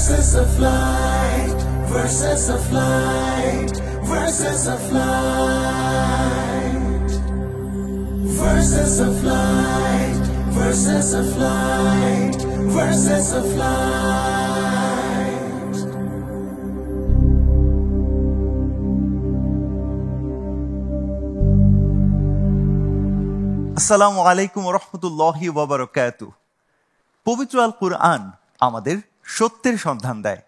Verses of light, verses of light, verses of light, verses of light, verses of light, verses of light. আসসালামু আলাইকুম ওয়া রাহমাতুল্লাহি ওয়া বারাকাতুহু। পবিত্র আল কুরআন আমাদের সত্যের সন্ধান দেয়।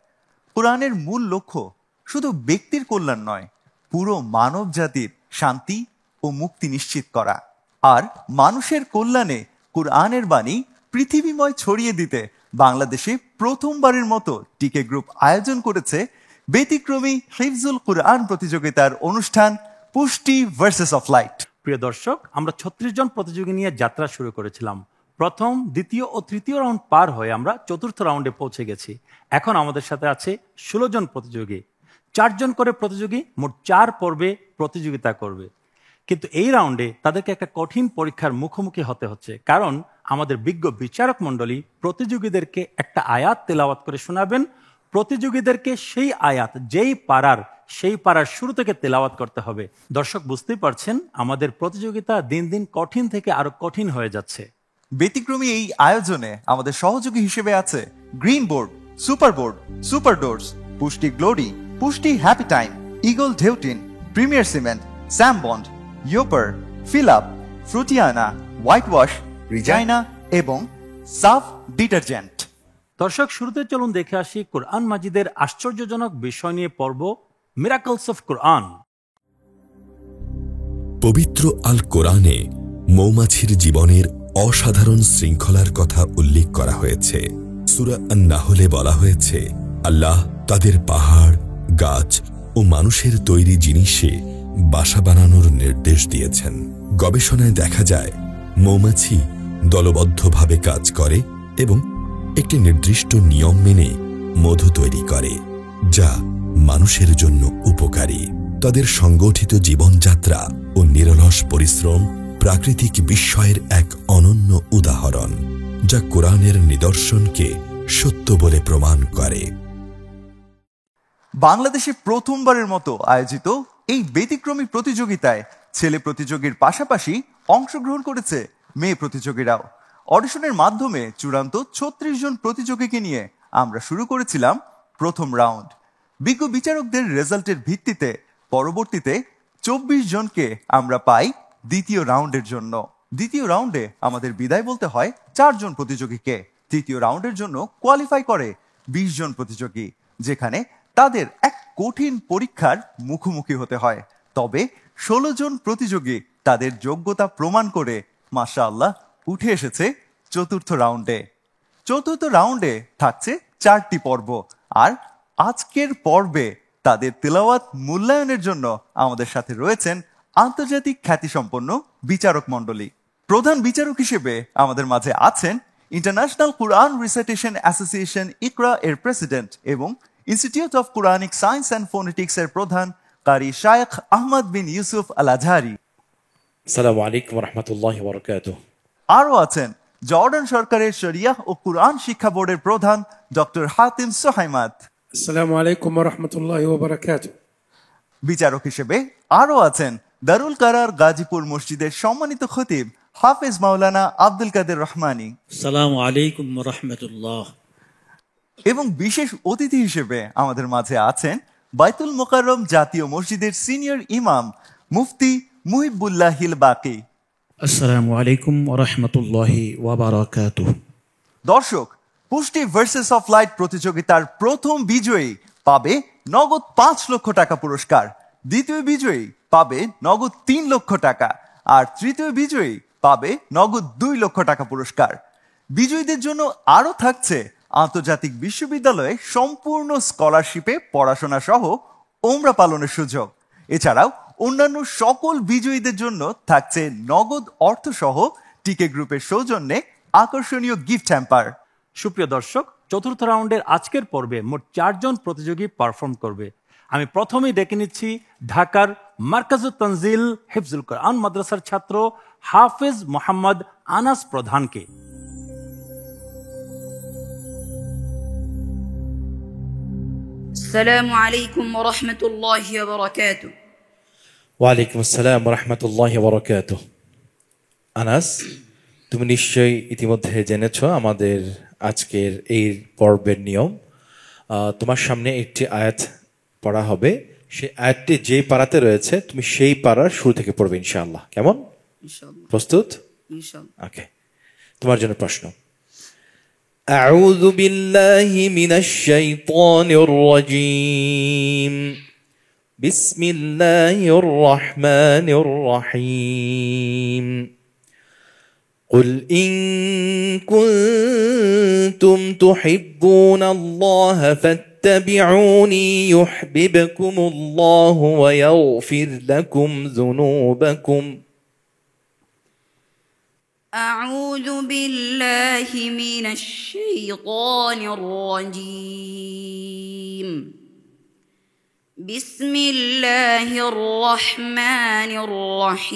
কুরআনের মূল লক্ষ্য শুধু ব্যক্তির কল্যাণ নয়, পুরো মানব জাতির শান্তি ও মুক্তি নিশ্চিত করা। আর মানুষের কল্যাণে কুরআনের বাণী পৃথিবীময় ছড়িয়ে দিতে বাংলাদেশে প্রথমবারের মতো টিকে গ্রুপ আয়োজন করেছে ব্যতিক্রমী হিফজুল কুরআন প্রতিযোগিতার অনুষ্ঠান পুষ্টি ভার্সেস অফ লাইট। প্রিয় দর্শক, আমরা 36 জন প্রতিযোগী নিয়ে যাত্রা শুরু করেছিলাম। প্রথম, দ্বিতীয় ও তৃতীয় রাউন্ড পার হয়ে আমরা চতুর্থ রাউন্ডে পৌঁছে গেছি। এখন আমাদের সাথে আছে 16 জন প্রতিযোগী। 4 জন করে প্রতিযোগী মোট 4 পর্বে প্রতিযোগিতা করবে। কিন্তু এই রাউন্ডে তাদেরকে একটা কঠিন পরীক্ষার মুখোমুখি হতে হচ্ছে, কারণ আমাদের বিজ্ঞ বিচারক মণ্ডলী প্রতিযোগীদেরকে একটা আয়াত তেলাওয়াত করে শোনাবেন। প্রতিযোগীদেরকে সেই আয়াত সেই পাড়ার শুরু থেকে তেলাওয়াত করতে হবে। দর্শক, বুঝতেই পারছেন আমাদের প্রতিযোগিতা দিন দিন কঠিন থেকে আরো কঠিন হয়ে যাচ্ছে। ব্যতিক্রমী এই আয়োজনে আমাদের সহযোগী হিসেবে আছে green board, super doors, Pushti glory, Pushti happy time, eagle ঢেউটিন, প্রিমিয়ার সিমেন্ট, স্যাম বন্ড, ইয়োপার, ফিলআপ, ফ্রুটিয়ানা, হোয়াইট ওয়াশ, রিজাইনা এবং সাফ ডিটারজেন্ট। দর্শক, শুরুতে চলুন দেখে আসি কোরআন মাজিদের আশ্চর্যজনক বিষয় নিয়ে পর্ব মিরাকলস অফ কোরআন। পবিত্র আল কোরআনে মৌমাছির জীবনের অসাধারণ শৃঙ্খলার কথা উল্লেখ করা হয়েছে। সূরা আন-নাহলে বলা হয়েছে, আল্লাহ তাদের পাহাড়, গাছ ও মানুষের তৈরি জিনিসে বাসা বানানোর নির্দেশ দিয়েছেন। গবেষণায় দেখা যায় মৌমাছি দলবদ্ধভাবে কাজ করে এবং একটি নির্দিষ্ট নিয়ম মেনে মধু তৈরি করে, যা মানুষের জন্য উপকারী। তাদের সংগঠিত জীবনযাত্রা ও নিরলস পরিশ্রম প্রাকৃতিক বিস্ময়ের এক অনন্য উদাহরণ, যা কোরআনের নিদর্শনকে সত্য বলে প্রমাণ করে। বাংলাদেশে প্রথমবারের মতো আয়োজিত এই ব্যতিক্রমী প্রতিযোগিতায় ছেলে প্রতিযোগীর পাশাপাশি অংশগ্রহণ করেছে মেয়ে প্রতিযোগীরাও। অডিশনের মাধ্যমে চূড়ান্ত 36 জন প্রতিযোগীকে নিয়ে আমরা শুরু করেছিলাম প্রথম রাউন্ড। বিজ্ঞ বিচারকদের রেজাল্টের ভিত্তিতে পরবর্তীতে 24 জনকে আমরা পাই দ্বিতীয় রাউন্ডের জন্য। দ্বিতীয় রাউন্ডে আমাদের বিদায় বলতে হয় 4 জন প্রতিযোগীকে। তৃতীয় রাউন্ডের জন্য কোয়ালিফাই করে 20 জন প্রতিযোগী, যেখানে তাদের এক কঠিন পরীক্ষার মুখোমুখি হতে হয়। তবে 16 জন প্রতিযোগী তাদের যোগ্যতা প্রমাণ করে মাশাআল্লাহ উঠে এসেছে চতুর্থ রাউন্ডে। চতুর্থ রাউন্ডে থাকছে 4টি পর্ব, আর আজকের পর্বে তাদের তেলাওয়াত মূল্যায়নের জন্য আমাদের সাথে রয়েছেন আন্তর্জাতিক খ্যাতিসম্পন্ন বিচারক মণ্ডলী। প্রধান বিচারক হিসেবে আমাদের মাঝে আছেন ইন্টারন্যাশনাল কুরআন রিসাইটেশন অ্যাসোসিয়েশন ইকরা এর প্রেসিডেন্ট এবং institute of Quranic science and phonetics এর প্রধান কারি শায়েখ আহমদ বিন ইউসুফ আল আজহারি। আসসালামু আলাইকুম ওয়া রাহমাতুল্লাহি ওয়া বারাকাতুহু। আরও আছেন জর্ডান সরকারের শরিয়াহ ও কুরআন শিক্ষা বোর্ডের প্রধান ডক্টর হাতিম সোহাইমাত। আসসালামু আলাইকুম ওয়া রাহমাতুল্লাহি ওয়া বারাকাতুহু। বিচারক হিসেবে আরও আছেন দারুল কারার গাজীপুর মসজিদের সম্মানিত খতিব হাফেজ মাওলানা আব্দুল কাদের রহমানী। আসসালামু আলাইকুম ওয়া রাহমাতুল্লাহ। এবং বিশেষ অতিথি হিসেবে আমাদের মাঝে আছেন বাইতুল মোকাররম জাতীয় মসজিদের সিনিয়র ইমাম মুফতি মুহিবুল্লাহিল বাকি। আসসালামু আলাইকুম ওয়া রাহমাতুল্লাহি ওয়া বারাকাতুহু। দর্শক, পুষ্টি ভার্সেস অফ লাইট প্রতিযোগিতার প্রথম বিজয়ী পাবে নগদ 5 লক্ষ টাকা পুরস্কার, দ্বিতীয় বিজয়ী পাবে নগদ 3 লক্ষ টাকা, আর তৃতীয় বিজয়ী পাবে নগদ 2 লক্ষ টাকা পুরস্কার। বিজয়ীদের জন্য আরও থাকছে আন্তর্জাতিক বিশ্ববিদ্যালয়ে সম্পূর্ণ স্কলারশিপে পড়াশোনা সহ ওমরা পালনের সুযোগ। এছাড়াও অন্যান্য সকল বিজয়ীদের জন্য থাকছে নগদ অর্থ সহ টিকে গ্রুপের সৌজন্যে আকর্ষণীয় গিফট হ্যাম্পার। সুপ্রিয় দর্শক, চতুর্থ রাউন্ডের আজকের পর্বে মোট 4 জন প্রতিযোগী পারফর্ম করবে। আমি প্রথমেই ডেকে নিচ্ছি ঢাকার মার্কাজুত তানজিল হিফজুল কোরআন মাদ্রাসার ছাত্র হাফেজ মোহাম্মদ আনাস প্রধানকে। السلام عليكم ورحمة الله وبركاته. ওয়ালাইকুম আসসালাম রহমতুল্লাহ বরকাত। আনাস, তুমি নিশ্চয়ই ইতিমধ্যে জেনেছ আমাদের আজকের এই পর্বের নিয়ম। তোমার সামনে একটি আয়াত পড়া হবে, সেই আয়াতটি যেই পারাতে রয়েছে তুমি সেই পারার শুরু থেকে পড়বে ইনশাআল্লাহ। কেমন? ইনশাআল্লাহ। প্রস্তুত? ইনশাআল্লাহ। ওকে, তোমার জন্য প্রশ্ন। আউযু বিল্লাহি মিনাশ শাইতানির রাজীম। বিসমিল্লাহির রহমানির রহিম। قل إن كنتم تحبون الله فاتبعوني يحببكم الله ويغفر لكم ذنوبكم. أعوذ بالله من الشيطان الرجيم. بسم الله الرحمن الرحيم.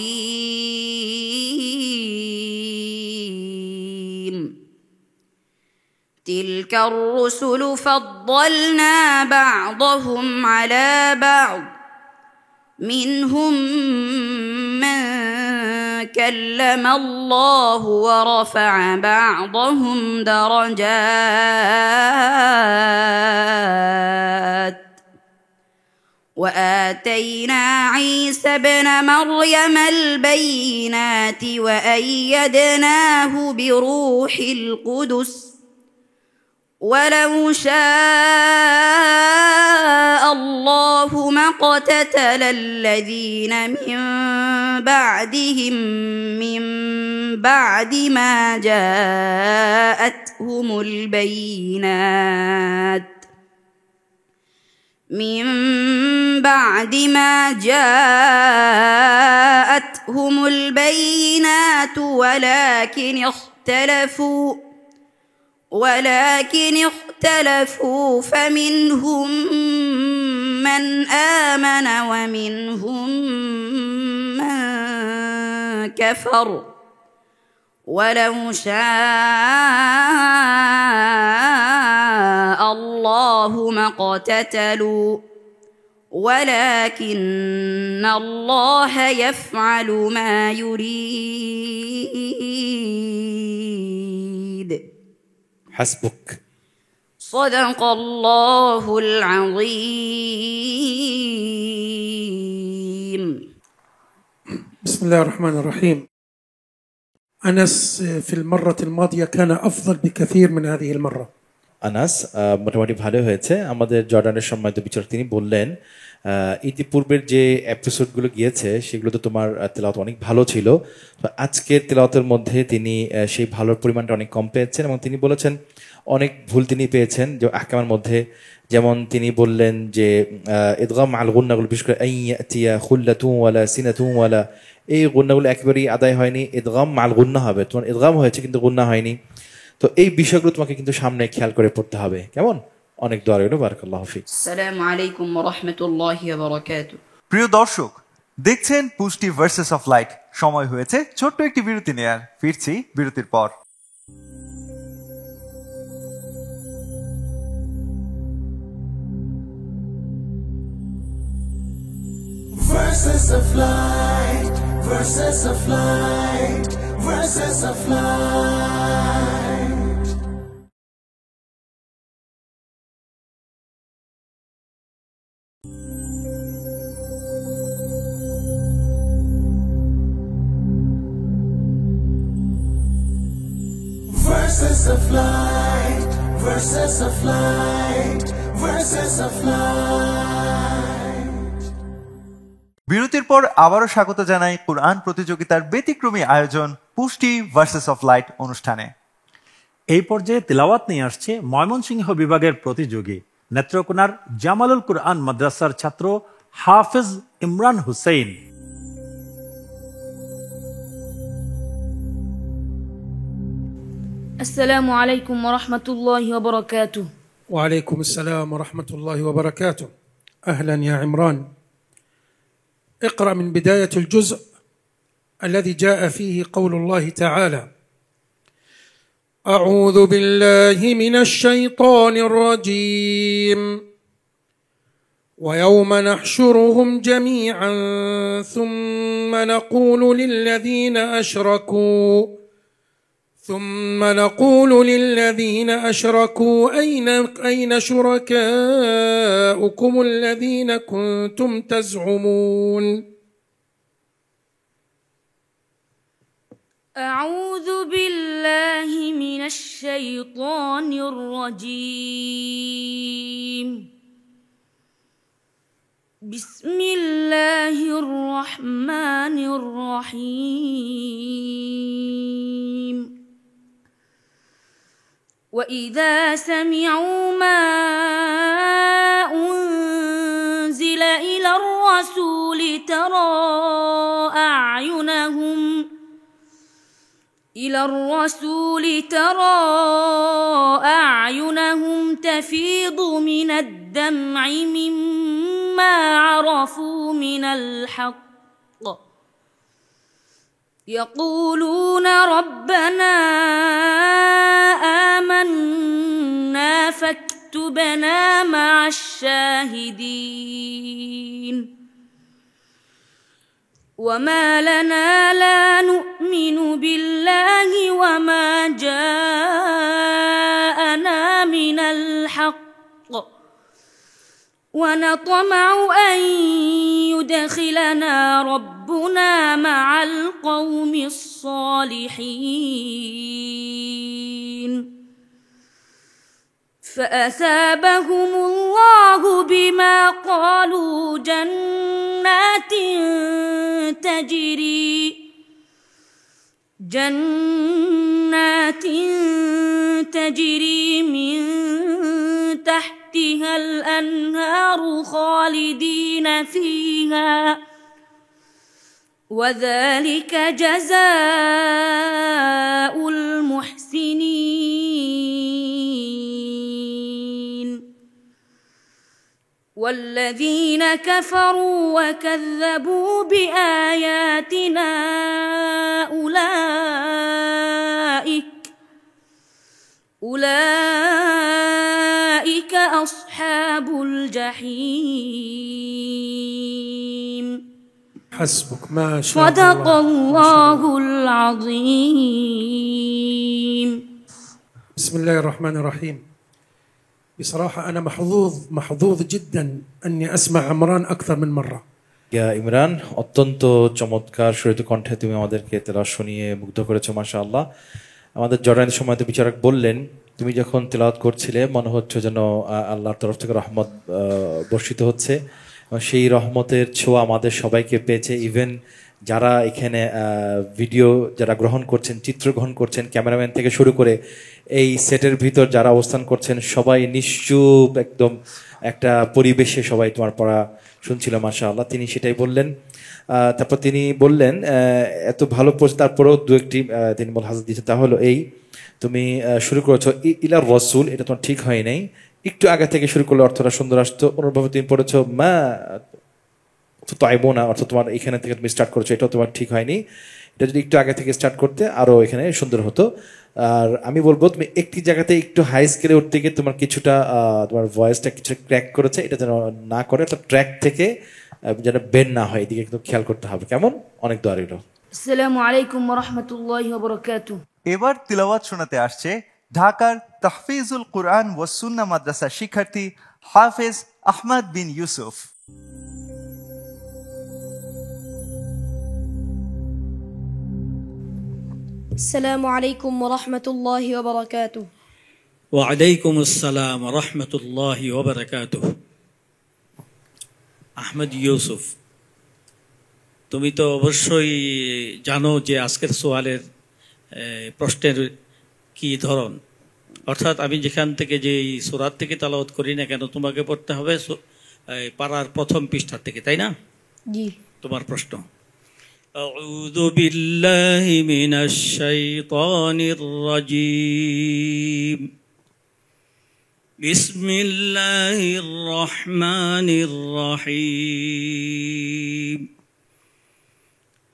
تلك الرسل فضلنا بعضهم على بعض منهم من كلم الله ورفع بعضهم درجات وآتينا عيسى ابن مريم البينات وأيدناه بروح القدس ولو شاء الله ما اقتتل الذين من بعدهم من بعد ما جاءتهم البينات ولكن اختلفوا فمنهم من آمن ومنهم من كفر ولو شاء الله ما اقتتلوا ولكن الله يفعل ما يريد. حسبك. صدق الله العظيم. بسم الله الرحمن الرحيم. أنس في المرة الماضية كان أفضل بكثير من هذه المرة. আনাস মোটামুটি ভালো হয়েছে। আমাদের জর্ডানের সম্মানিত বিচারক তিনি বললেন ইতিপূর্বের যে এপিসোডগুলো গিয়েছে সেগুলো তো তোমার তেলাওয়াত অনেক ভালো ছিল, তো আজকের তেলাওয়াতের মধ্যে তিনি সেই ভালোর পরিমাণটা অনেক কম পেয়েছেন এবং তিনি বলেছেন অনেক ভুল তিনি পেয়েছেন যে আহকামের মধ্যে। যেমন তিনি বললেন যে ইদগাম আল গুন্নাগুলো, বিশেষ করে আইয়াতিয়া খুল্লাতু ওয়ালা সিনাতু ওয়ালা, এই গুন্নাগুলো একেবারেই আদায় হয়নি। ইদগাম আল গুন্না হবে, তোমার ইদগাম হয়েছে কিন্তু গুন্না হয়নি। তো এই বিষয়গুলো তোমাকে কিন্তু সামনে খেয়াল করে পড়তে হবে। কেমন? অনেক দোয়া রইল। বারাকাল্লাহু ফিক। আসসালামু আলাইকুম ওয়া রাহমাতুল্লাহি ওয়া বারাকাতুহু। প্রিয় দর্শক, দেখছেন পুষ্টি ভার্সেস অফ লাইট। সময় হয়েছে ছোট্ট একটি বিরতি নেয়ার। ফিরছি বিরতির পর। Verses of light, verses of light, verses of light. Verses of light, verses of light, verses of light. বিরতির পর আবারও স্বাগত জানাই কুরআন প্রতিযোগিতার ব্যতিক্রমী আয়োজন পুষ্টি ভার্সেস অফ লাইট অনুষ্ঠানে। এই পর্যায়ে তেলাওয়াত নিয়ে আসছে ময়মনসিংহ বিভাগের প্রতিযোগী নেত্রকোনার জামালুল কুরআন মাদ্রাসার ছাত্র হাফেজ ইমরান হুসেইন। السلام عليكم ورحمة الله وبركاته. وعليكم السلام ورحمة الله وبركاته. أهلا يا عمران. اقرأ من بداية الجزء الذي جاء فيه قول الله تعالى: أعوذ بالله من الشيطان الرجيم، ويوم نحشرهم جميعا ثم نقول للذين أشركوا أين شركاؤكم الذين كنتم تزعمون. أعوذ بالله من الشيطان الرجيم. بسم الله الرحمن الرحيم. وإذا سمعوا ما أنزل إلى الرسول ترى أعينهم تفيض من الدمع مما عرفوا من الحق يقولون ربنا آمنا فاكتبنا مع الشاهدين. وما لنا لا نؤمن بالله وما جاءنا من الحق ونطمع أن يدخلنا ربنا مع القوم الصالحين. فأثابهم الله بما قالوا جنات تجري من تحتها الأنهار خالدين فيها وذلك جزاء المحسنين. والذين كفروا وكذبوا بآياتنا أولئك أصحاب الجحيم. حسبك ما شاء صدق الله. الله العظيم. بسم الله الرحمن الرحيم. بصراحة أنا محظوظ جدا أني أسمع عمران أكثر من مرة. ইমরান, অত্যন্ত চমৎকার সুরিত কণ্ঠে তুমি আমাদেরকে তেলাওয়াত শুনিয়ে মুগ্ধ করেছো, মাশাআল্লাহ। আমাদের জর্ডানের সময় তো বিচারক বললেন, তুমি যখন তেলাওয়াত করছিলে মনে হচ্ছে যেন আল্লাহর তরফ থেকে রহমত বর্ষিত হচ্ছে, এবং সেই রহমতের ছোঁয়া আমাদের সবাইকে পেয়েছে। ইভেন যারা এখানে ভিডিও যারা গ্রহণ করছেন, চিত্র গ্রহণ করছেন, ক্যামেরাম্যান থেকে শুরু করে এই সেটের ভিতর যারা অবস্থান করছেন, সবাই নিশ্চুপ একদম একটা পরিবেশে সবাই তোমার পড়া শুনছিল, মাশাআল্লাহ। তিনি সেটাই বললেন। তারপর তিনি বললেন এত ভালো পড়ছে, তারপরেও দু একটি তিনি হাজার দিয়েছে। তা হলো এই, তুমি শুরু করেছো ইলার রসুল, এটা তোমার ঠিক হয় নাই, একটু আগে থেকে শুরু করলে অর্থটা সুন্দর আসতো। অনুরূপভাবে তুমি পড়েছো মা তাইবো না, অর্থাৎ তোমার এখানে থেকে তুমি স্টার্ট করেছো, এটাও তোমার ঠিক হয়নি। এটা যদি একটু আগে থেকে স্টার্ট করতে আরো এখানে সুন্দর হতো। আর আমি বলবো তুমি একটি জায়গাতে একটু হাই স্কেলে উঠতে গিয়ে তোমার কিছুটা তোমার ভয়েসটা কিছু ক্র্যাক করেছে, এটা যেন না করে, একটা ট্র্যাক থেকে যেন বের না হয়, এদিকে একটু খেয়াল করতে হবে, কেমন? অনেক দোয়া রইল। আসসালামু আলাইকুম ওয়া রাহমাতুল্লাহি ওয়া বারাকাতুহু। এবার তিলাওয়াত শোনাতে আসছে ঢাকার তাহফিজুল কুরআন ওয়াস সুন্নাহ মাদ্রাসার শিক্ষার্থী হাফেজ আহমদ বিন ইউসুফ। السلام عليكم ورحمة الله وبركاته. وعليكم السلام ورحمة الله وبركاته. আহমদ ইউসুফ, তুমি তো অবশ্যই জানো যে আজকের সোয়ালের প্রশ্নের কি ধরন, অর্থাৎ আমি যেখান থেকে যে সূরাত থেকে তেলাওয়াত করি না কেন, তোমাকে পড়তে হবে পারার প্রথম পৃষ্ঠা থেকে, তাই না? জি। তোমার প্রশ্ন, أعوذ بالله من الشيطان الرجيم بسم الله الرحمن الرحيم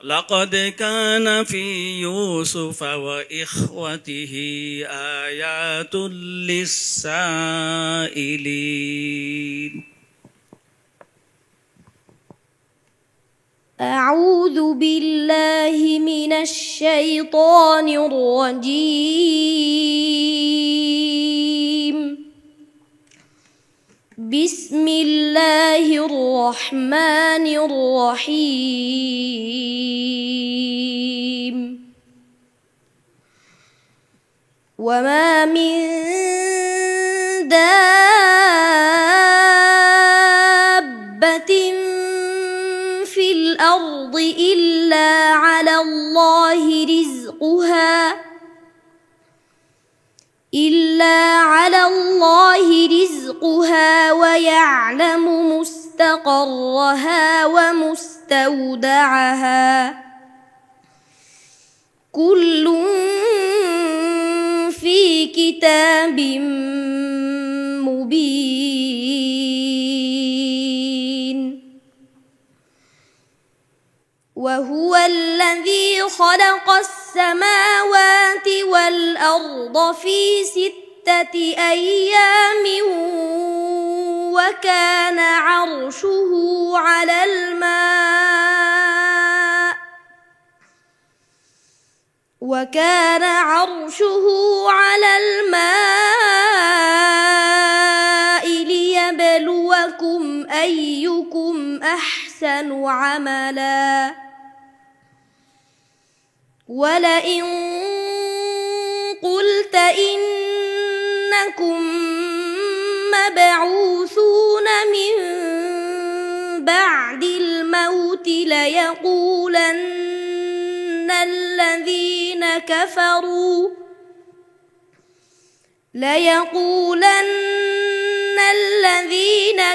لقد كان في يوسف وإخوته آيات للسائلين أعوذ بالله من الشيطان الرجيم بسم الله الرحمن الرحيم وما من دابة في الأرض إلا على الله رزقها ويعلم مستقرها ومستودعها كل في كتاب مبين وهو الذي خلق السماوات والأرض في 6 أيام وكان عرشه على الماء ليبلوكم أيكم أحسن عملا ولئن قلت إنكم مبعوثون من بعد الموت ليقولن الذين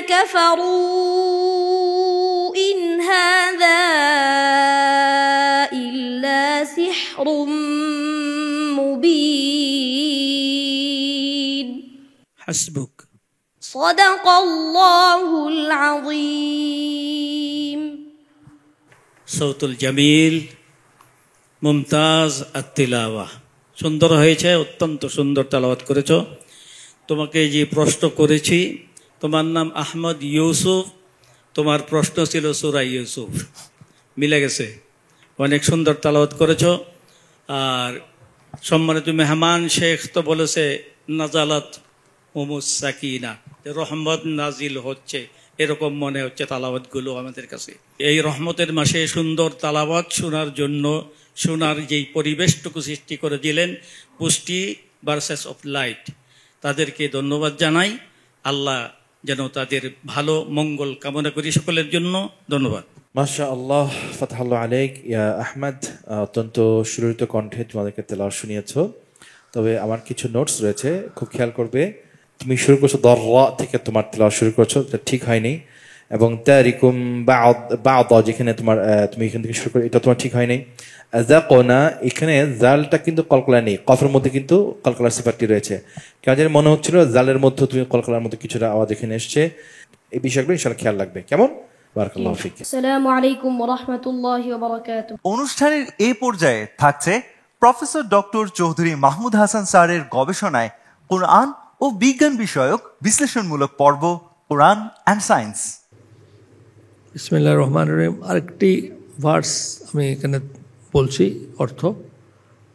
كفروا إن هذا إلا سحر مبين حسبك صدق الله العظيم সৌতুল জামিল মুমতাজ আত-তিলাওয়া সুন্দর হয়েছে, অত্যন্ত সুন্দর তেলাওয়াত করেছো। তোমাকে যে প্রশ্ন করেছি, তোমার নাম আহমদ ইউসুফ, তোমার প্রশ্ন ছিল সূরা ইউসুফ, মিলে গেছে। অনেক সুন্দর তেলাওয়াত করেছো। আর সম্মানিত মেহমান শেখ তো বলেছে নাজালাত হুমুস সাকিনা, রহমত নাজিল হচ্ছে, এরকম মনে হচ্ছে তালাওয়াতগুলো আমাদের কাছে। এই রহমতের মাসে সুন্দর তালাওয়াত শোনার জন্য, শোনার যেই পরিবেশটুকু সৃষ্টি করে দিলেন পুষ্টি ভার্সেস অফ লাইট, তাদেরকে ধন্যবাদ জানাই। আল্লাহ যেন তাদের ভালো মঙ্গল কামনা করি সকলের জন্য। ধন্যবাদ। মাশা আল্লাহ, ফাতহাল্লাহ আলাইক ইয়া আহমদ, অত্যন্ত সুররিত কণ্ঠে তোমাদেরকে তেলাওয়াত শুনিয়েছো। তবে আমার কিছু নোটস রয়েছে, খুব খেয়াল করবে। তুমি শুরু করছো দররা থেকে, তোমার তেলাওয়াত শুরু করছো, এটা ঠিক হয়নি। এবং তারিকুম বা'দ, যেখানে তোমার তুমি এখান থেকে শুরু করো, এটা তোমার ঠিক হয়নি। আযাকনা, এখানে জালটা কিন্তু কলকলা নেই, কফের মধ্যে কিন্তু কলকলার সিফাতটি রয়েছে। কেন জানি মনে হচ্ছিল জালের মধ্যে তুমি কলকলার মধ্যে কিছুটা আওয়াজ এখানে এসছে। এই বিষয়গুলো ইনশাআল্লাহ খেয়াল রাখবে, কেমন? বারাকাল্লাহু ফিক। আসসালামু আলাইকুম ওয়া রাহমাতুল্লাহি ওয়া বারাকাতুহু। অনুষ্ঠানের এই পর্যায়ে থাকছে প্রফেসর ডক্টর চৌধুরী মাহমুদ হাসান স্যারের গবেষণায় কোরআন ও বিজ্ঞান বিষয়ক বিশ্লেষণমূলক পর্ব কোরআন অ্যান্ড সায়েন্স। বিসমিল্লাহির রহমানির রহিম। আরেকটি ভার্স আমি এখানে বলছি অর্থ,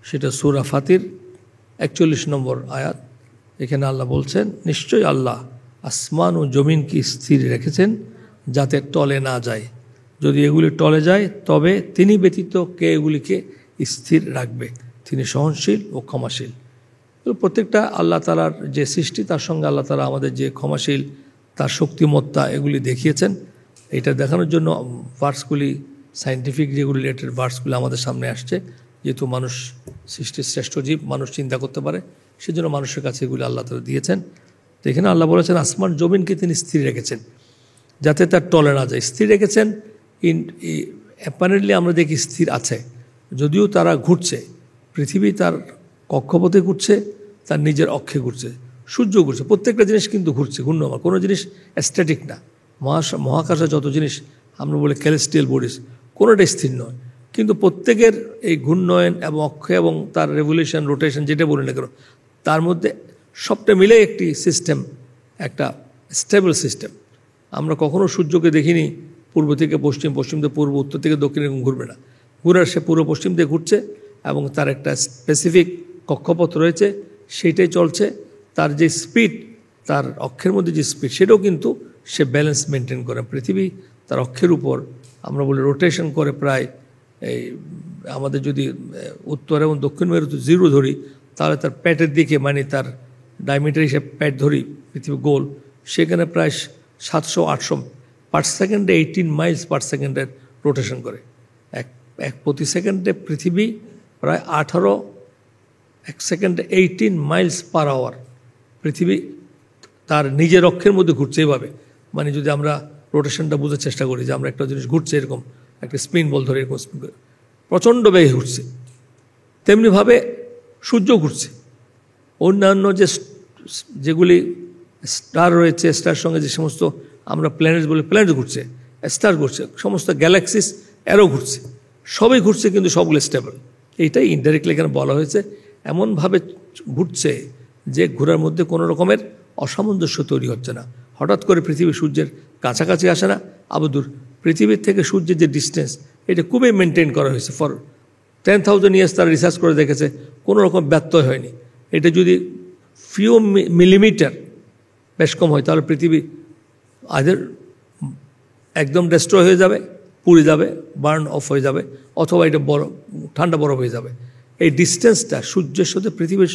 সেটা সূরা ফাতির 41 নম্বর আয়াত। এখানে আল্লাহ বলছেন, নিশ্চয়ই আল্লাহ আসমান ও জমিনকে স্থির রেখেছেন যাতে টলে না যায়। যদি এগুলি টলে যায় তবে তিনি ব্যতীত কে এগুলিকে স্থির রাখবে। তিনি সহনশীল ও ক্ষমাশীল। প্রত্যেকটা আল্লাহ তাআলার যে সৃষ্টি, তার সঙ্গে আল্লাহ তাআলা আমাদের যে ক্ষমাশীল, তার শক্তিমত্তা, এগুলি দেখিয়েছেন। এটা দেখানোর জন্য ভার্সগুলি, সায়েন্টিফিক যেগুলি রিলেটেড ভার্সগুলি আমাদের সামনে আসছে। যেহেতু মানুষ সৃষ্টির শ্রেষ্ঠ জীব, মানুষ চিন্তা করতে পারে, সেজন্য মানুষের কাছে এগুলি আল্লাহ তাআলা দিয়েছেন। তো এখানে আল্লাহ বলেছেন আসমান জমিনকে তিনি স্থির রেখেছেন যাতে তার টলে না যায়। স্থির রেখেছেন, অ্যাপারেন্টলি আমরা দেখি স্থির আছে, যদিও তারা ঘুরছে। পৃথিবী তার কক্ষপথে ঘুরছে, তার নিজের অক্ষে ঘুরছে, সূর্য ঘুরছে, প্রত্যেকটা জিনিস কিন্তু ঘুরছে, ঘূর্ণমান। কোনো জিনিস স্ট্যাটিক না। মহাকাশে যত জিনিস আমরা বলি ক্যালেস্টিয়াল বডিজ, কোনোটাই স্থির নয়। কিন্তু প্রত্যেকের এই ঘূর্ণয়ন এবং অক্ষে এবং তার রেভলিউশন, রোটেশন, যেটা বলি না কেন, তার মধ্যে সবটা মিলে একটি সিস্টেম, একটা স্টেবল সিস্টেম। আমরা কখনো সূর্যকে দেখিনি পূর্ব থেকে পশ্চিম, পশ্চিম থেকে পূর্ব, উত্তর থেকে দক্ষিণ এরকম ঘুরবে না। ঘুরার সে পূর্ব পশ্চিম দিয়ে ঘুরছে এবং তার একটা স্পেসিফিক কক্ষপথ রয়েছে, সেইটাই চলছে। তার যে স্পিড, তার অক্ষের মধ্যে যে স্পিড, সেটাও কিন্তু সে ব্যালেন্স মেনটেন করে। পৃথিবী তার অক্ষের উপর আমরা বলি রোটেশন করে প্রায় এই আমাদের যদি উত্তর এবং দক্ষিণ মেরুতে 0 ধরি, তাহলে তার প্যাটের দিকে মানে তার ডায়ামিটার হিসেবে প্যাট ধরি পৃথিবী গোল, সেখানে প্রায় 700-800 পার সেকেন্ডে 18 মাইলস পার সেকেন্ডের রোটেশন করে। এক প্রতি সেকেন্ডে পৃথিবী প্রায় এক সেকেন্ডে 18 মাইলস পার আওয়ার পৃথিবী তার নিজের অক্ষের মধ্যে ঘুরছে। এইভাবে মানে যদি আমরা রোটেশনটা বোঝার চেষ্টা করি যে আমরা একটা জিনিস ঘুরছে এরকম একটা স্পিন বল ধরে এরকম স্পিন করে প্রচণ্ড বেগে ঘুরছে, তেমনিভাবে সূর্য ঘুরছে। অন্যান্য যেগুলি স্টার রয়েছে, স্টার সঙ্গে যে সমস্ত আমরা প্ল্যানেট বলি, প্ল্যানেট ঘুরছে, স্টার ঘুরছে, সমস্ত গ্যালাক্সিস এরও ঘুরছে, সবই ঘুরছে, কিন্তু সবগুলো স্টেবল। এইটাই ইনডাইরেক্টলি এখানে বলা হয়েছে। এমনভাবে ঘুরছে যে ঘোরার মধ্যে কোনো রকমের অসামঞ্জস্য তৈরি হচ্ছে না। হঠাৎ করে পৃথিবী সূর্যের কাছাকাছি আসে না, আবার দূর। পৃথিবীর থেকে সূর্যের যে ডিস্টেন্স, এটা খুবই মেনটেন করা হয়েছে। ফর 10,000 ইয়ার্স তারা রিসার্চ করে দেখেছে কোনো রকম ব্যত্যয় হয়নি। এটা যদি ফিউ মিলিমিটার বেশ কম হয়, তাহলে পৃথিবী আইদার একদম ডেস্ট্রয় হয়ে যাবে, পুড়ে যাবে, বার্ন অফ হয়ে যাবে, অথবা এটা ঠান্ডা বরফ হয়ে যাবে। এই ডিস্টেন্সটা সূর্যের সাথে পৃথিবীর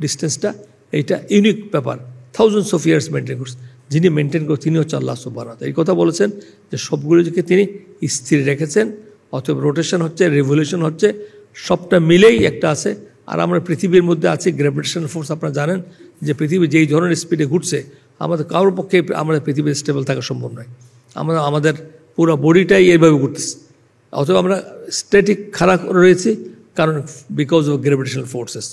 ডিস্টেন্সটা, এইটা ইউনিক ব্যাপার। থাউজেন্ডস অফ ইয়ার্স মেনটেন করছে। যিনি মেনটেন করে তিনি হচ্ছে আল্লাহ সুবহানাহু ওয়া তাআলা। এই কথা বলেছেন যে সবগুলোকে তিনি স্থির রেখেছেন, অথবা রোটেশন হচ্ছে, রেভলিউশন হচ্ছে, সবটা মিলেই একটা আছে। আর আমরা পৃথিবীর মধ্যে আছি গ্র্যাভিটেশনাল ফোর্স। আপনারা জানেন যে পৃথিবী যেই ধরনের স্পিডে ঘুরছে, আমাদের কারোর পক্ষে আমাদের পৃথিবীর স্টেবল থাকা সম্ভব নয়। আমাদের পুরো বডিটাই এইভাবে ঘুরতেছে, অথবা আমরা স্ট্যাটিক খারাপ রয়েছি, কারণ বিকজ অফ গ্র্যাভিটেশনাল ফোর্সেস।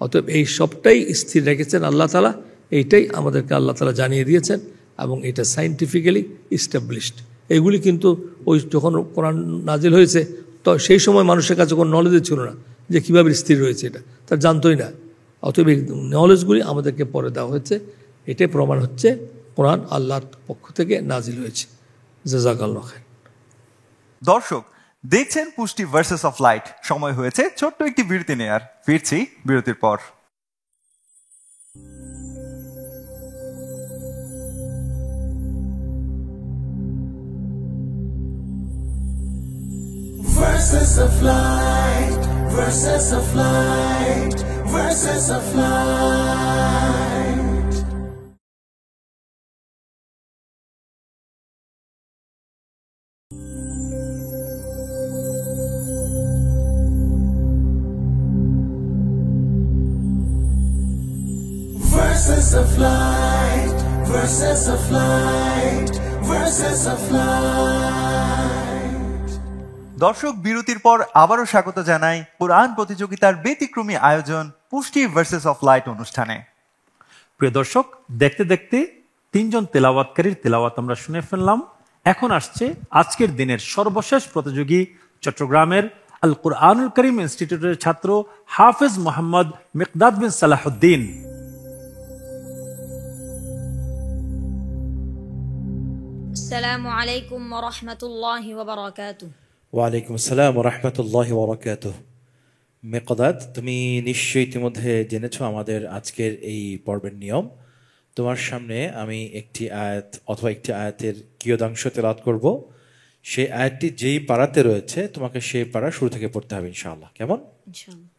অতএব এই সবটাই স্থির রেখেছেন আল্লাহ তাআলা। এইটাই আমাদেরকে আল্লাহ তাআলা জানিয়ে দিয়েছেন এবং এটা সায়েন্টিফিক্যালি ইস্টাবলিশড। এগুলি কিন্তু ওই যখন কোরআন নাজিল হয়েছে, তো সেই সময় মানুষের কাছে কোনো নলেজই ছিল না যে কীভাবে স্থির রয়েছে, এটা তার জানতোই না। অতএব এই নলেজগুলি আমাদেরকে পরে দেওয়া হয়েছে। এটাই প্রমাণ হচ্ছে কোরআন আল্লাহর পক্ষ থেকে নাজিল হয়েছে। জাযাকাল্লাহু খাইর। দর্শক দেখছেন পুষ্টি ভার্সেস অফ লাইট। সময় হয়েছে ছোট্ট একটি বিরতি নেয়ার। ফিরছি বিরতির পর। Verses of light, verses of light, verses of light. Verses of light, verses of light, verses of light. দর্শক বিরতির পর আবারও স্বাগত জানাই কোরআন প্রতিযোগিতার ব্যতিক্রমী আয়োজন পুষ্টি ভার্সেস অফ লাইট অনুষ্ঠানে। প্রিয় দর্শক, দেখতে দেখতে 3 জন তেলাওয়াতকারীর তেলাওয়াত আমরা শুনে ফেললাম। এখন আসছে আজকের দিনের সর্বশেষ প্রতিযোগী, চট্টগ্রামের আল কুরআনুল করিম ইনস্টিটিউটের ছাত্র হাফেজ মোহাম্মদ মিকদাদ বিন সালাহুদ্দিন। আসসালামু আলাইকুম ওয়া রাহমাতুল্লাহি ওয়া বারাকাতুহু। ওয়ালাইকুম আসসালাম ওয়া রাহমাতুল্লাহি ওয়া বারাকাতুহু। মিকদাদ, তুমি নিশ্চয়ই ইতিমধ্যে জেনেছো আমাদের আজকের এই পর্বের নিয়ম। তোমার সামনে আমি একটি আয়াত অথবা একটি আয়াতের কিয়দাংশ তেলাওয়াত করব। সেই আয়াতটি যেই পারাতে রয়েছে তোমাকে সেই পারা শুরু থেকে পড়তে হবে ইনশাআল্লাহ। কেমন? ইনশাআল্লাহ।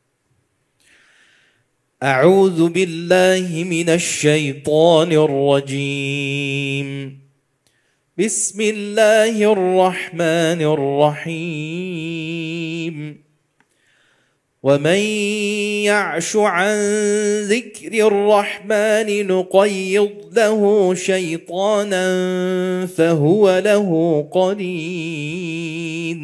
আউযু বিল্লাহি মিনাশ শাইতানির রাজীম। بسم الله الرحمن الرحيم ومن يعش عن ذكر الرحمن نقيض له شيطانا فهو له قرين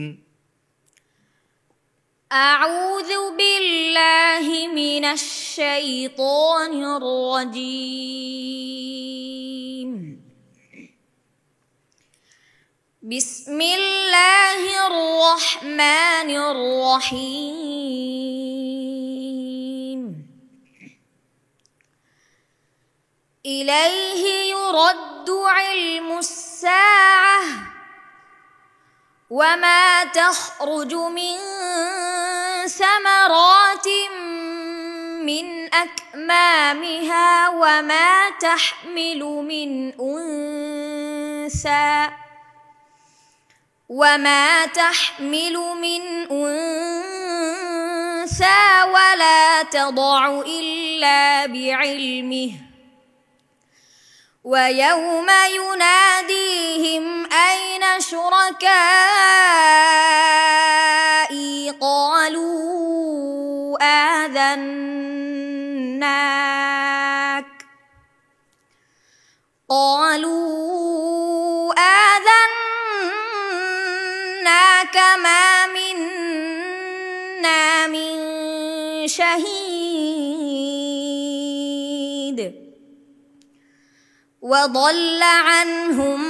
أعوذ بالله من الشيطان الرجيم بسم الله الرحمن الرحيم إليه يرد علم الساعة وما تخرج من ثمرات من أكمامها وما تحمل من أنثى ولا تضع إلا بعلمه ويوم يناديهم أين شركائي قالوا آذناك ما منا من شهيد وضل عنهم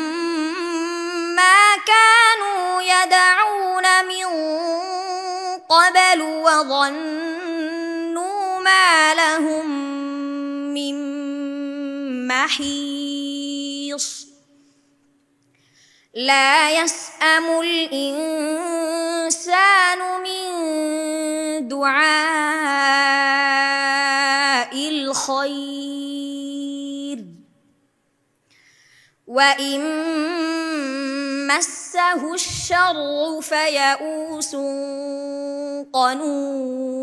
ما كانوا يدعون من قبل وظنوا ما لهم من محيص لا يسأم الإنسان من دعاء الخير وإن مسه الشر فيئوس قنوط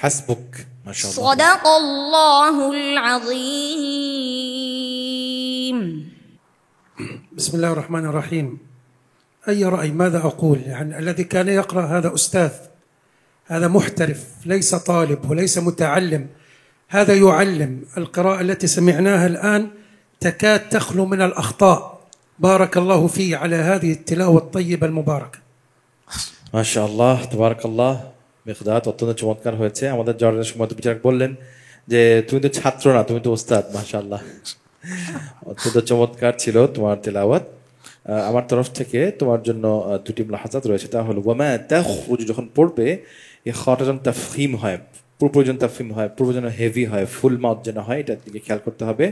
حسبك ما شاء الله. صدق الله العظيم. بسم الله الرحمن الرحيم. أي رأي ماذا أقول؟ يعني الذي كان يقرأ هذا أستاذ، هذا محترف، ليس طالب وليس متعلم، هذا يعلم. القراءة التي سمعناها الآن تكاد تخلو من الأخطاء. بارك الله فيه على هذه التلاوة الطيبة المباركة. মাশাআল্লাহ তাবারাকাল্লাহ। মিকদাত অত্যন্ত চমৎকার হয়েছে। আমাদের জর্ডানের সময় বিচারক বললেন যে তুমি তো ছাত্র না, তুমি তো ওস্তাদ। মাশাআল্লাহ, অত্যন্ত চমৎকার ছিল তোমার তেলাওয়াত। আমার তরফ থেকে তোমার জন্য দুটি মুলাহাজাত রয়েছে। তা হলো ওয়ামা তাখরুজু, যখন পড়বে এই খটা যেন তাফহিম হয়, পূর্ব যেন তাফহিম হয়, পূর্ব যেন হেভি হয়, ফুল মাউথ যেন হয়, এটার দিকে খেয়াল করতে হবে।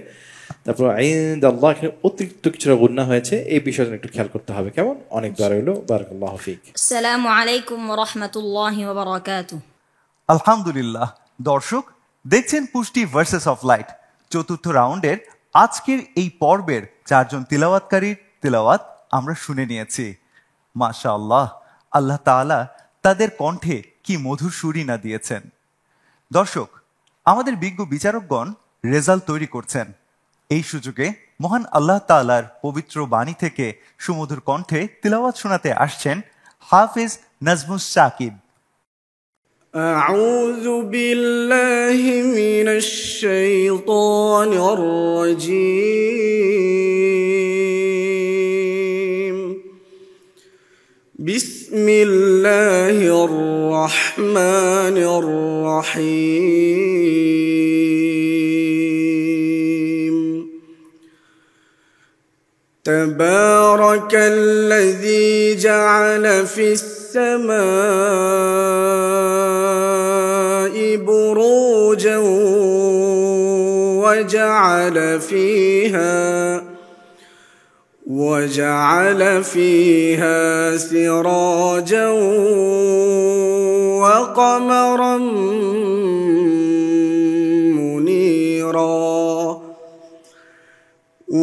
তারপর ইনদাল্লাহ, এখানে অতিরিক্ত কিছুটা গুনাহ হয়েছে, এই বিষয়টা একটু খেয়াল করতে হবে। কেমন? অনেক দোয়া রইল। বারাকাল্লাহু ফিক। আসসালামু আলাইকুম ওয়া রাহমাতুল্লাহি ওয়া বারাকাতুহু। আলহামদুলিল্লাহ। দর্শক দেখছেন পুষ্টি ভার্সেস অফ লাইট চতুর্থ রাউন্ডের আজকের এই পর্বের চারজন তিলাওয়াতকারীর তিলাওয়াত আমরা শুনে নিয়েছি। মাশাআল্লাহ, আল্লাহ তাআলা তাদের কণ্ঠে কি মধুর সুরই না দিয়েছেন। দর্শক, আমাদের বিজ্ঞ বিচারকগণ রেজাল্ট তৈরি করছেন। এই সুযোগে মহান আল্লাহ তাআলার পবিত্র বাণী থেকে সুমধুর কণ্ঠে তিলাওয়াত শোনাতে আসছেন হাফিজ নাজমুস সাকিব। أعوذ بالله من الشيطان الرجيم. بسم الله الرحمن الرحيم. تبارك الذي جعل في السماء بروجا وجعل فيها سراجا وقمرا منيرا.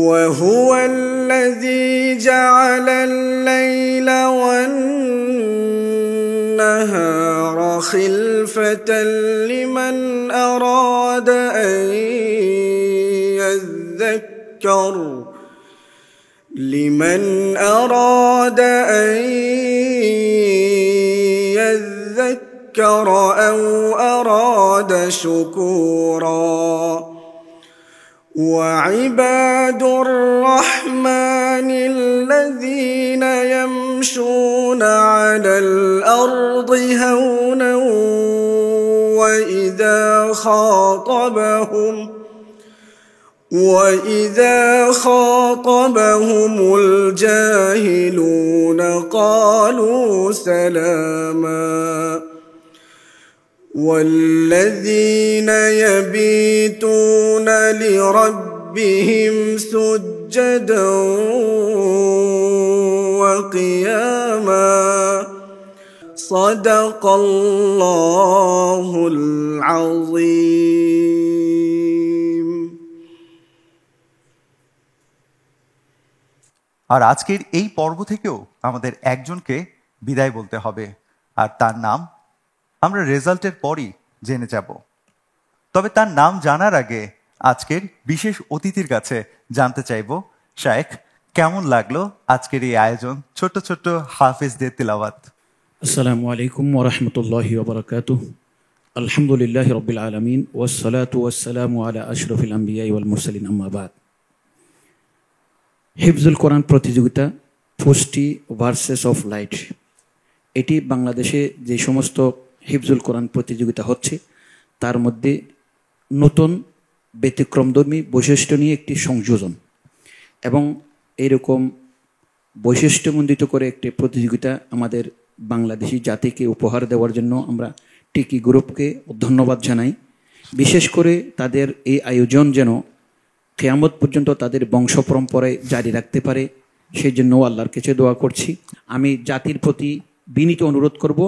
وهو الذي جعل الليل والنهار خلفة لمن أراد أن يذكر أو أراد شكورا. وعباد الرحمن الذين يمشون على الأرض هونا وإذا خاطبهم الجاهلون قالوا سلاما. والذين يبيتون لربهم سجدا وقياما صدق الله العظيم. আর আজকের এই পর্ব থেকেও আমাদের একজনকে বিদায় বলতে হবে, আর তার নাম আমরা রেজাল্টের পরই জেনে যাব। তবে তার নাম জানার আগে আজকের বিশেষ অতিথির কাছে জানতে চাইব, শায়েখ কেমন লাগলো আজকের এই আয়োজন, ছোট্ট ছোট্ট হাফেজদের তিলাওয়াত? আসসালামু আলাইকুম ওয়া রাহমাতুল্লাহি ওয়া বারাকাতুহু। আলহামদুলিল্লাহি রাব্বিল আলামিন ওয়াস সালাতু ওয়াস সালামু আলা আশরাফিল আমবিয়া ওয়াল মুরসালিন, আম্মা বাদ। হিফজুল কোরআন প্রতিযোগিতা পুষ্টি ভার্সেস অফ লাইট, এটি বাংলাদেশে যে সমস্ত হিফজুল কোরআন প্রতিযোগিতা হচ্ছে তার মধ্যে নতুন ব্যতিক্রমধর্মী বৈশিষ্ট্য নিয়ে একটি সংযোজন, এবং এরকম বৈশিষ্ট্যমণ্ডিত করে একটি প্রতিযোগিতা আমাদের বাংলাদেশি জাতিকে উপহার দেওয়ার জন্য আমরা টিকি গ্রুপকে ধন্যবাদ জানাই। বিশেষ করে তাদের এই আয়োজন যেন কিয়ামত পর্যন্ত তাদের বংশ পরম্পরায় জারি রাখতে পারে, সেই জন্য আল্লাহর কাছে দোয়া করছি। আমি জাতির প্রতি বিনীত অনুরোধ করব,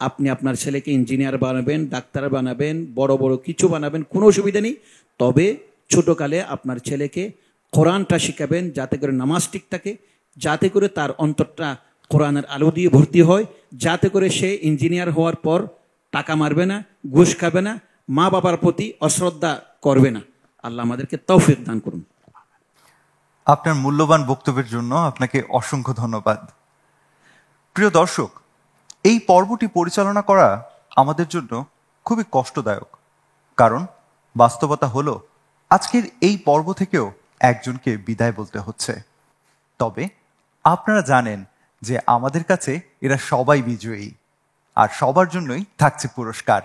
আপনি আপনার ছেলেকে ইঞ্জিনিয়ার বানাবেন, ডাক্তার বানাবেন, বড় বড় কিছু বানাবেন, কোনো অসুবিধা নেই, তবে ছোটোকালে আপনার ছেলেকে কোরআনটা শিখাবেন, যাতে করে নামাজ ঠিক থাকে, যাতে করে তার অন্তরটা কোরআনের আলো দিয়ে ভর্তি হয়, যাতে করে সে ইঞ্জিনিয়ার হওয়ার পর টাকা মারবে না, ঘুষ খাবে না, মা বাবার প্রতি অশ্রদ্ধা করবে না। আল্লাহ আমাদেরকে তৌফিক দান করুন। আপনার মূল্যবান বক্তব্যের জন্য আপনাকে অসংখ্য ধন্যবাদ। প্রিয় দর্শক, এই পর্বটি পরিচালনা করা আমাদের জন্য খুবই কষ্টদায়ক, কারণ বাস্তবতা হলো আজকের এই পর্ব থেকেও একজনকে বিদায় বলতে হচ্ছে। তবে আপনারা জানেন যে আমাদের কাছে এরা সবাই বিজয়ী, আর সবার জন্যই থাকছে পুরস্কার।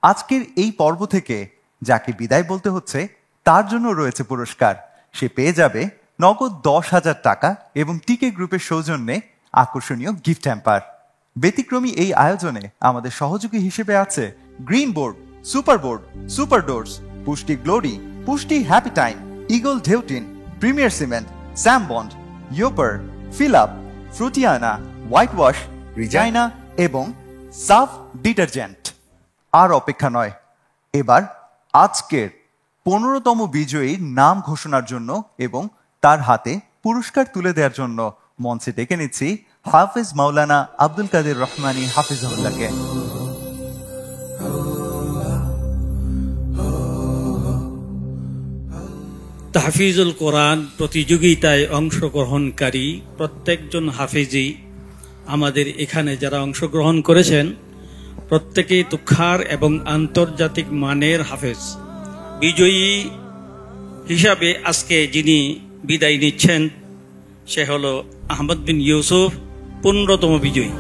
আজকের এই পর্ব থেকে যাকে বিদায় বলতে হচ্ছে তার জন্য রয়েছে পুরস্কার। সে পেয়ে যাবে নগদ 10,000 টাকা এবং টিকে গ্রুপের সৌজন্যে আকর্ষণীয় গিফট হ্যাম্পার। ব্যতিক্রমী এই আয়োজনে আমাদের সহযোগী হিসেবে আছে green board, super board, super doors, Pushti glory, Pushti happy time, eagle ঢেউটিন, প্রিমিয়ার সিমেন্ট, স্যাম বন্ড, ইয়োপার, ফিল আপ, ফ্রুটিয়ানা, হোয়াইট ওয়াশ, রিজাইনা এবং সাফ ডিটারজেন্ট। আর অপেক্ষা নয়, এবার আজকের 15তম বিজয়ীর নাম ঘোষণার জন্য এবং তার হাতে পুরস্কার তুলে দেওয়ার জন্য মঞ্চে ডেকে নিচ্ছি হাফেজ মাওলানা আব্দুল কাদের রহমানী হাফিজাহুল্লাহকে। তাহফিজুল কোরআন প্রতিযোগিতায় অংশগ্রহণকারী প্রত্যেকজন হাফিজি আমাদের এখানে যারা অংশগ্রহণ করেছেন প্রত্যেকেই তুখার এবং আন্তর্জাতিক মানের হাফেজ। বিজয়ী হিসাবে আজকে যিনি বিদায় নিচ্ছেন সে হলো আহমদ বিন ইউসুফ, 15তম বিজয়ী।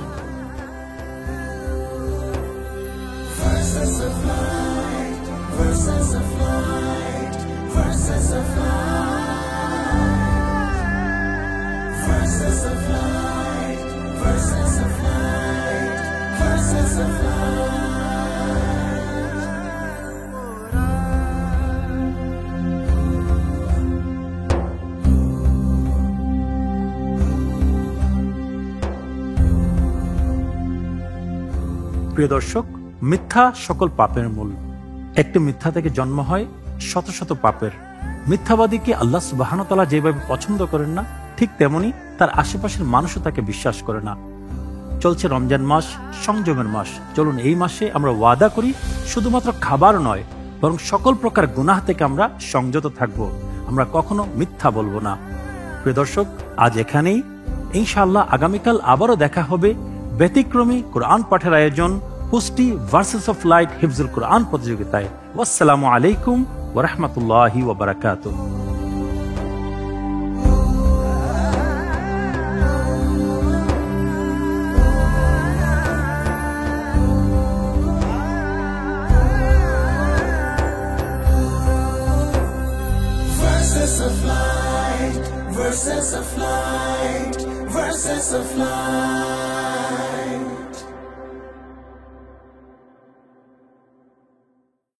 প্রিয় দর্শক, মিথ্যা সকল পাপের মূল। একটি মিথ্যা থেকে জন্ম হয় শত শত পাপের। মিথ্যাবাদীকে আল্লাহ সুবহানাহু ওয়া তাআলা যেভাবে পছন্দ করেন না, ঠিক তেমনি তার আশেপাশের মানুষও তাকে বিশ্বাস করে না। চলছে রমজান মাস, সংযমের মাস। চলুন এই মাসে আমরা ওয়াদা করি শুধুমাত্র খাবার নয়, বরং সকল প্রকার গুনাহ থেকে আমরা সংযত থাকব। আমরা কখনো মিথ্যা বলবো না। প্রিয় দর্শক, আজ এখানেই। ইনশাআল্লাহ আগামীকাল আবারও দেখা হবে ব্যতিক্রমী কোরআন পাঠের আয়োজন পুষ্টি ভার্সেস অফ লাইট হিফজুল কোরআন প্রতিযোগিতায়। আসসালামু আলাইকুম ওয়া রাহমাতুল্লাহি ওয়া বারাকাতুহু। Verses of light, verses of light, verses of light.